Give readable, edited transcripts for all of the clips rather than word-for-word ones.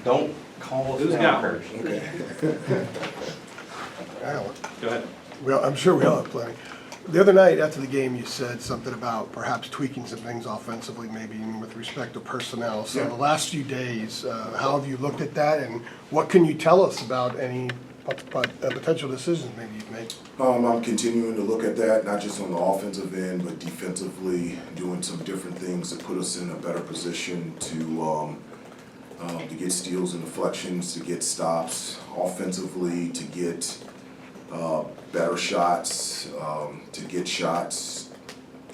Don't call us Who's down got first. Okay. Go ahead. Well, I'm sure we all have plenty. The other night after the game, you said something about perhaps tweaking some things offensively, maybe even with respect to personnel. So Yeah. the last few days, how have you looked at that, and what can you tell us about any potential decisions maybe you've made? I'm continuing to look at that, not just on the offensive end, but defensively, doing some different things to put us in a better position to get steals and deflections, to get stops, offensively, to get better shots, to get shots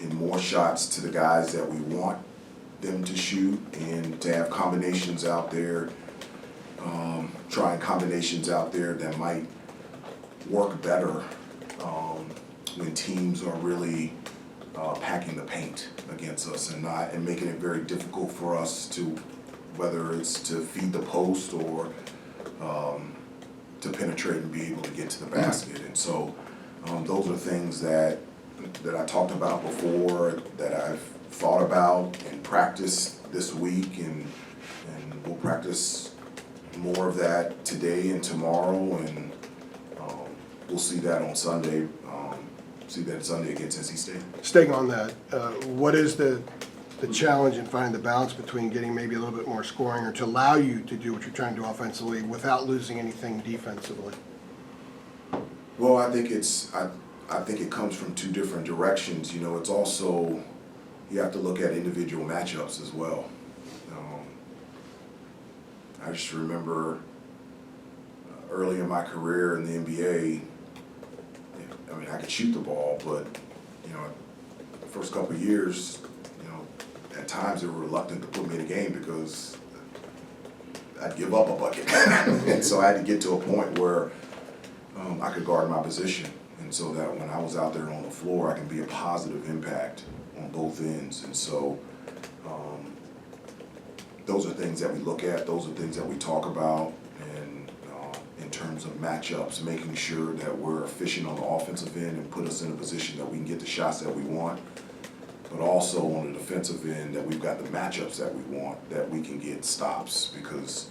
and more shots to the guys that we want them to shoot, and to have combinations out there, trying combinations out there that might work better when teams are really packing the paint against us and making it very difficult for us to, whether it's to feed the post or to penetrate and be able to get to the basket. And so those are things that I talked about before, that I've thought about and practiced this week, and we'll practice more of that today and tomorrow, and we'll see that on Sunday. See that Sunday against NC State. Staying on that, what is the challenge in finding the balance between getting maybe a little bit more scoring, or to allow you to do what you're trying to do offensively without losing anything defensively? Well, I think it comes from two different directions. You know, it's also, you have to look at individual matchups as well. I just remember early in my career in the NBA, I mean, I could shoot the ball, but, you know, the first couple of years, you know, at times they were reluctant to put me in a game because I'd give up a bucket. And so I had to get to a point where I could guard my position, and so that when I was out there on the floor, I can be a positive impact on both ends. And so those are things that we look at, those are things that we talk about, and in terms of matchups, making sure that we're efficient on the offensive end and put us in a position that we can get the shots that we want, but also on the defensive end that we've got the matchups that we want, that we can get stops. Because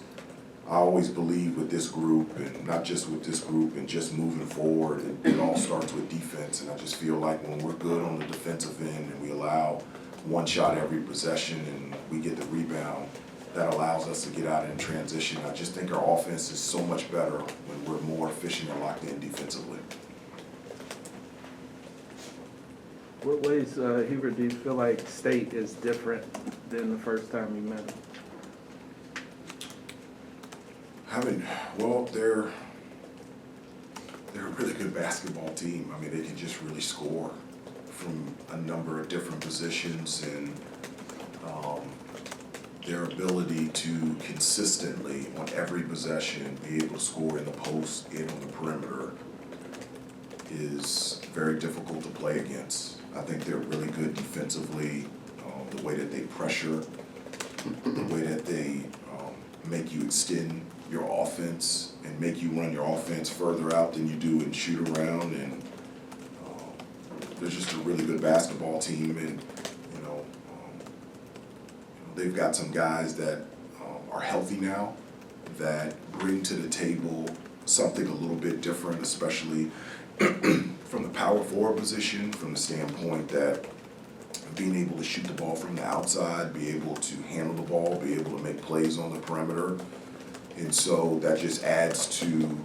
I always believe with this group, and not just with this group, and just moving forward, it all starts with defense. And I just feel like when we're good on the defensive end and we allow one shot every possession and we get the rebound, that allows us to get out in transition. I just think our offense is so much better when we're more efficient and locked in defensively. What ways, Hubert, do you feel like State is different than the first time you met them? Well, they're a really good basketball team. I mean, they can just really score from a number of different positions, and their ability to consistently, on every possession, be able to score in the post and on the perimeter is very difficult to play against. I think they're really good defensively, the way that they pressure, the way that they make you extend your offense and make you run your offense further out than you do in shoot around. And they're just a really good basketball team. And they've got some guys that are healthy now that bring to the table something a little bit different, especially from the power forward position, from the standpoint that being able to shoot the ball from the outside, be able to handle the ball, be able to make plays on the perimeter. And so that just adds to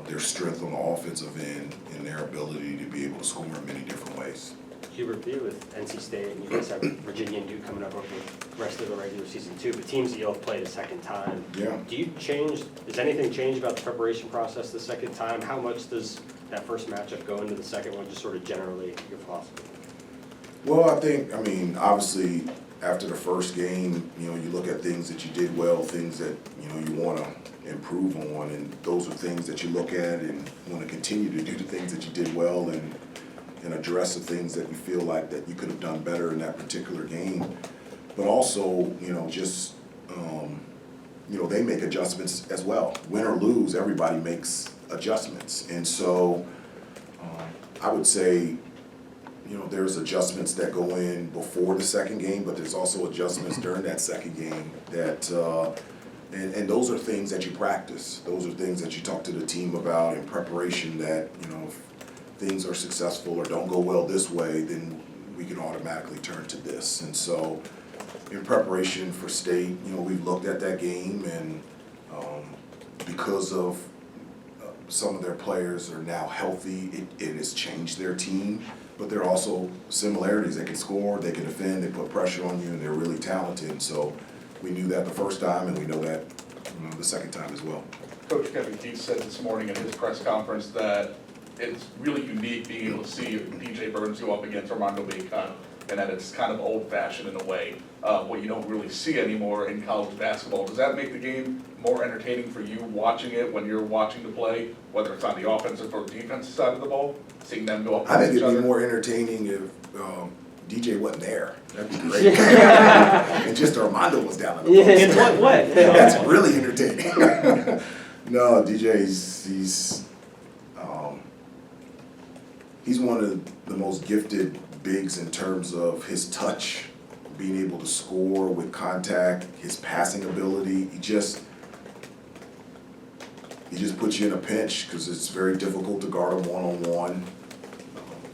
their strength on the offensive end and their ability to be able to score in many different ways. Hubert, you with NC State, and you guys have Virginia and Duke coming up over the rest of the regular season too, but teams that you'll have played a second time. Yeah. Does anything change about the preparation process the second time? How much does that first matchup go into the second one, just sort of generally your philosophy? Well, I mean, obviously, after the first game, you look at things that you did well, things that, you want to improve on, and those are things that you look at and want to continue to do the things that you did well, and address the things that you feel like that you could have done better in that particular game. But also, they make adjustments as well. Win or lose, everybody makes adjustments. And so I would say there's adjustments that go in before the second game, but there's also adjustments during that second game that, and those are things that you practice. Those are things that you talk to the team about in preparation that, if things are successful or don't go well this way, then we can automatically turn to this. And so in preparation for state, we've looked at that game, and because of some of their players are now healthy, it has changed their team. But there are also similarities. They can score, they can defend, they put pressure on you, and they're really talented. And so we knew that the first time, and we know that the second time as well. Coach Kevin Keith said this morning at his press conference that it's really unique being able to see DJ Burns go up against Armando Bacon, and that it's kind of old-fashioned in a way, what you don't really see anymore in college basketball. Does that make the game more entertaining for you watching it when you're watching the play, whether it's on the offensive or defensive side of the ball, seeing them go up I think against each it'd be other? more entertaining if DJ wasn't there. That'd be great. And just Armando was down in the post. In what way? That's really entertaining. No, DJ's he's one of the most gifted bigs in terms of his touch, being able to score with contact, his passing ability. He just puts you in a pinch because it's very difficult to guard him one-on-one.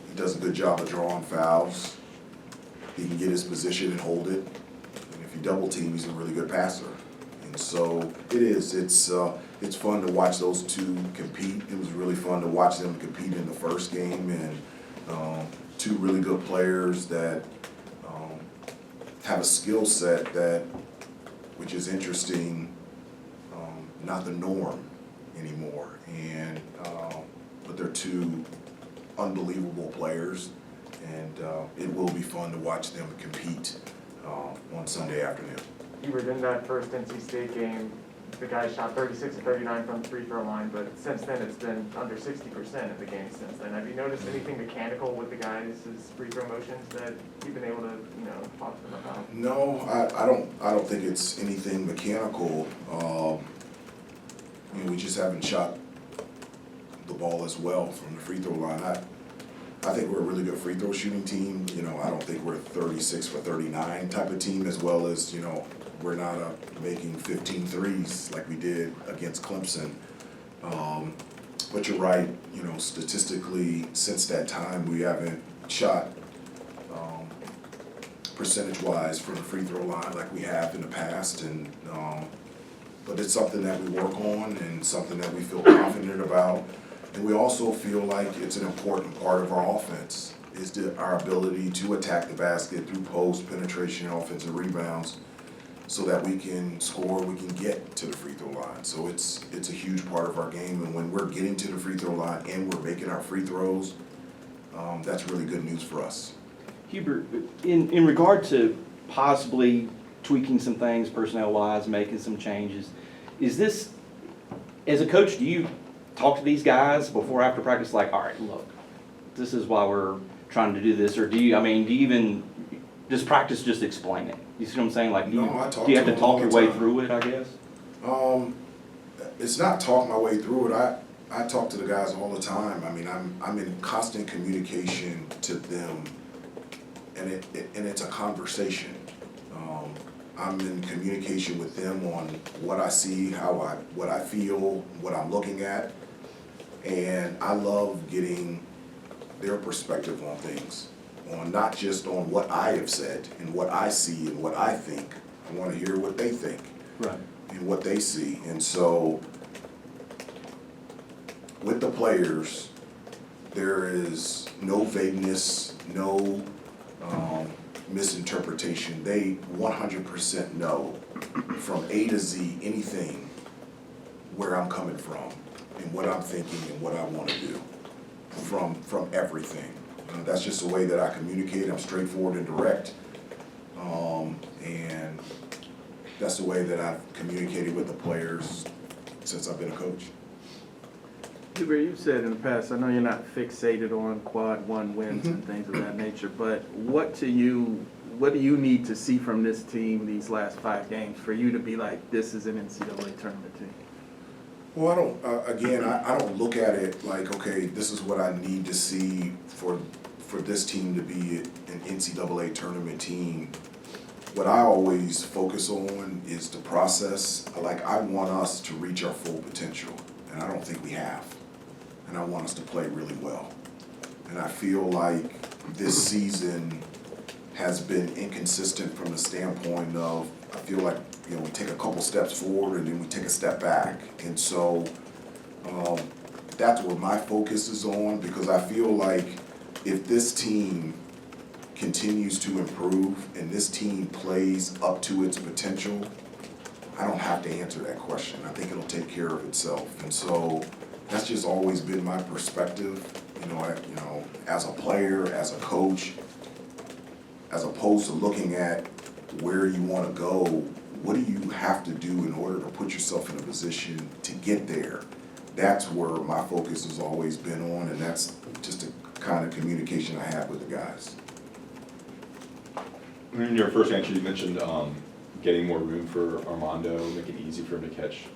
He does a good job of drawing fouls. He can get his position and hold it. And if you double team, he's a really good passer. And so it's fun to watch those two compete. It was really fun to watch them compete in the first game, and two really good players that have a skill set which is interesting, not the norm anymore. And but they're two unbelievable players, and it will be fun to watch them compete on Sunday afternoon. Hubert, in that first NC State game, the guys shot 36 of 39 from the free throw line, but since then it's been under 60% of the game since then. Have you noticed anything mechanical with the guys' free throw motions that you've been able to, talk to them about? No, I don't think it's anything mechanical. We just haven't shot the ball as well from the free throw line. I think we're a really good free throw shooting team. I don't think we're a 36 for 39 type of team, as well as, we're not making 15 threes like we did against Clemson. But you're right, statistically, since that time, we haven't shot percentage-wise from the free throw line like we have in the past. But it's something that we work on and something that we feel confident about. And we also feel like it's an important part of our offense, is our ability to attack the basket through post, penetration, and offensive rebounds, so that we can score, we can get to the free throw line. So it's a huge part of our game, and when we're getting to the free throw line and we're making our free throws, that's really good news for us. Hubert, in regard to possibly tweaking some things personnel-wise, making some changes, is this, as a coach, do you talk to these guys before or after practice like, all right, look, this is why we're trying to do this, or does practice just explain it? You see what I'm saying? Like, do you have to talk your way through it, I guess? It's not talk my way through it. I talk to the guys all the time. I'm in constant communication to them, and it's a conversation. I'm in communication with them on what I see, what I feel, what I'm looking at, and I love getting their perspective on things, on not just on what I have said and what I see and what I think. I want to hear what they think, Right, and what they see. And so with the players, there is no vagueness, no misinterpretation. They 100% know from A to Z anything where I'm coming from and what I'm thinking and what I want to do from everything. That's just the way that I communicate. I'm straightforward and direct, and that's the way that I've communicated with the players since I've been a coach. Hubert, you've said in the past, I know you're not fixated on quad one wins and things of that nature, but what do you need to see from this team these last 5 games for you to be like, this is an NCAA tournament team? Well, I don't look at it like, okay, this is what I need to see for for this team to be an NCAA tournament team, what I always focus on is the process. Like, I want us to reach our full potential, and I don't think we have. And I want us to play really well. And I feel like this season has been inconsistent from the standpoint of, I feel like, you know, we take a couple steps forward and then we take a step back. And so that's what my focus is on, because I feel like if this team continues to improve and this team plays up to its potential, I don't have to answer that question. I think it'll take care of itself. And so that's just always been my perspective, as a player, as a coach, as opposed to looking at where you want to go. What do you have to do in order to put yourself in a position to get there? That's where my focus has always been on, and that's just the kind of communication I have with the guys. In your first answer, you mentioned getting more room for Armando, making it easy for him to catch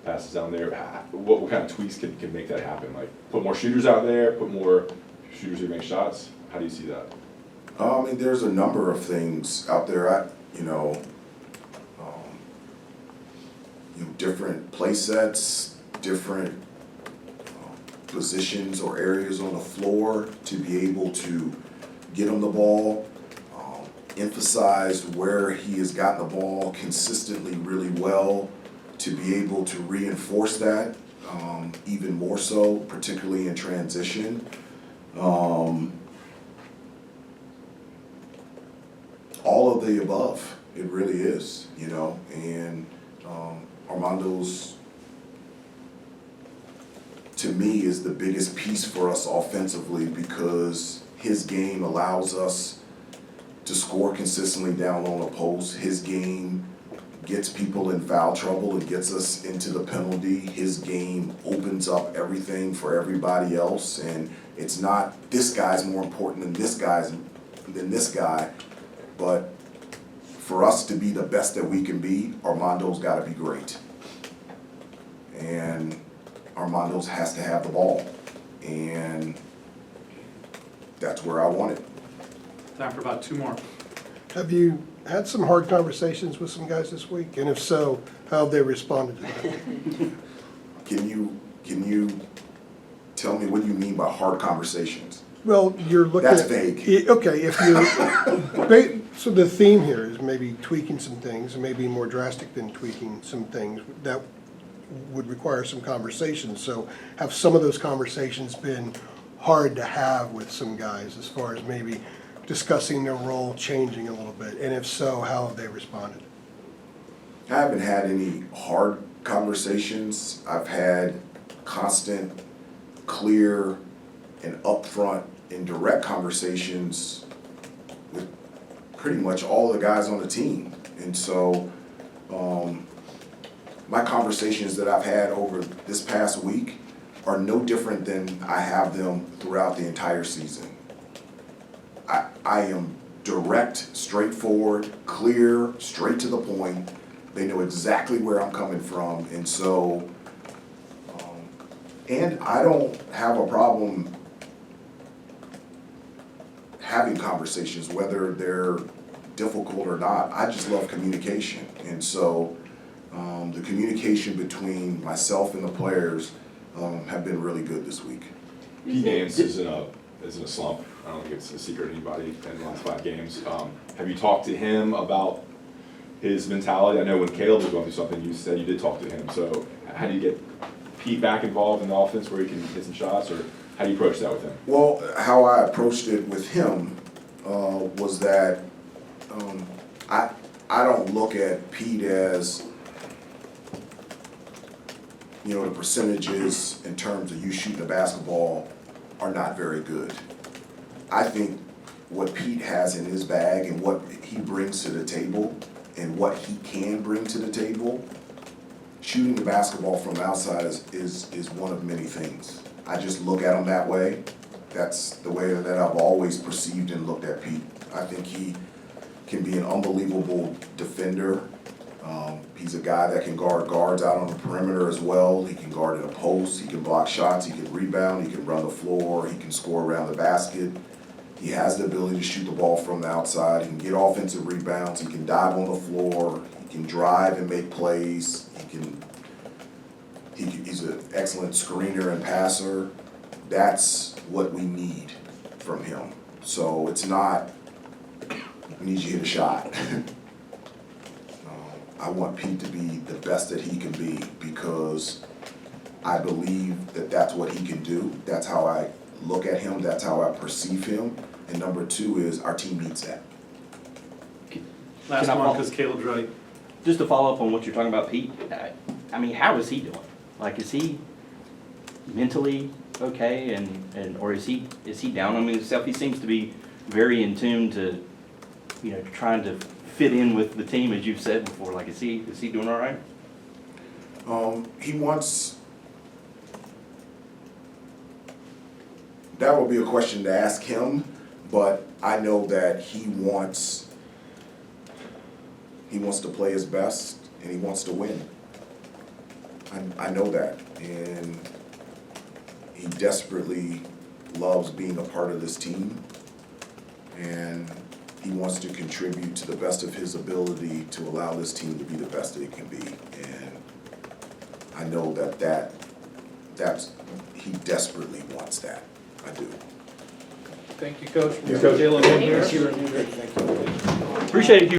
passes down there. What kind of tweaks can make that happen? Like, put more shooters out there, put more shooters who make shots? How do you see that? There's a number of things out there. Different play sets, different positions or areas on the floor to be able to get him the ball, emphasize where he has gotten the ball consistently really well, to be able to reinforce that even more so, particularly in transition. All of the above, it really is, and Armando's, to me, is the biggest piece for us offensively, because his game allows us to score consistently down on the post. His game gets people in foul trouble and gets us into the penalty. His game opens up everything for everybody else, and it's not this guy's more important than this guy, but for us to be the best that we can be, Armando's got to be great. And Armando's has to have the ball. And that's where I want it. Time for about 2 more. Have you had some hard conversations with some guys this week? And if so, how have they responded to that? Can you tell me what you mean by hard conversations? Well, you're looking at... That's vague. Okay, if you... So the theme here is maybe tweaking some things, and maybe more drastic than tweaking some things that would require some conversations. So have some of those conversations been hard to have with some guys as far as maybe discussing their role changing a little bit? And if so, how have they responded? I haven't had any hard conversations. I've had constant, clear, and upfront and direct conversations with pretty much all the guys on the team. And so my conversations that I've had over this past week are no different than I have them throughout the entire season. I am direct, straightforward, clear, straight to the point. They know exactly where I'm coming from. And so, and I don't have a problem having conversations, whether they're difficult or not. I just love communication. And so the communication between myself and the players have been really good this week. Pete Gaines is in a slump. I don't think it's a secret to anybody in the last 5 games. Have you talked to him about his mentality? I know when Caleb was going through something, you said you did talk to him. So how do you get Pete back involved in the offense where he can hit some shots, or how do you approach that with him? Well, how I approached it with him was that I don't look at Pete as, the percentages in terms of you shooting the basketball are not very good. I think what Pete has in his bag and what he brings to the table and what he can bring to the table, shooting the basketball from outside is one of many things. I just look at him that way. That's the way that I've always perceived and looked at Pete. I think he can be an unbelievable defender. He's a guy that can guard guards out on the perimeter as well. He can guard in a post. He can block shots. He can rebound. He can run the floor. He can score around the basket. He has the ability to shoot the ball from the outside. He can get offensive rebounds. He can dive on the floor. He can drive and make plays. He's an excellent screener and passer. That's what we need from him. So it's not, we need you to hit a shot. I want Pete to be the best that he can be because I believe that that's what he can do. That's how I look at him. That's how I perceive him. And number two is our team needs that. Last Can I one, follow- because Caleb's right. Just to follow up on what you're talking about, Pete, I mean, how is he doing? Like, is he mentally okay or is he down on himself? He seems to be very in tune to, trying to fit in with the team, as you've said before. Like, is he doing all right? He wants, that would be a question to ask him, but I know that he wants to play his best and he wants to win. I know that, and he desperately loves being a part of this team, and he wants to contribute to the best of his ability to allow this team to be the best that it can be. And I know that's he desperately wants that. I do. Thank you, Coach. Yeah. Caleb, in here. Appreciate it, Hubert.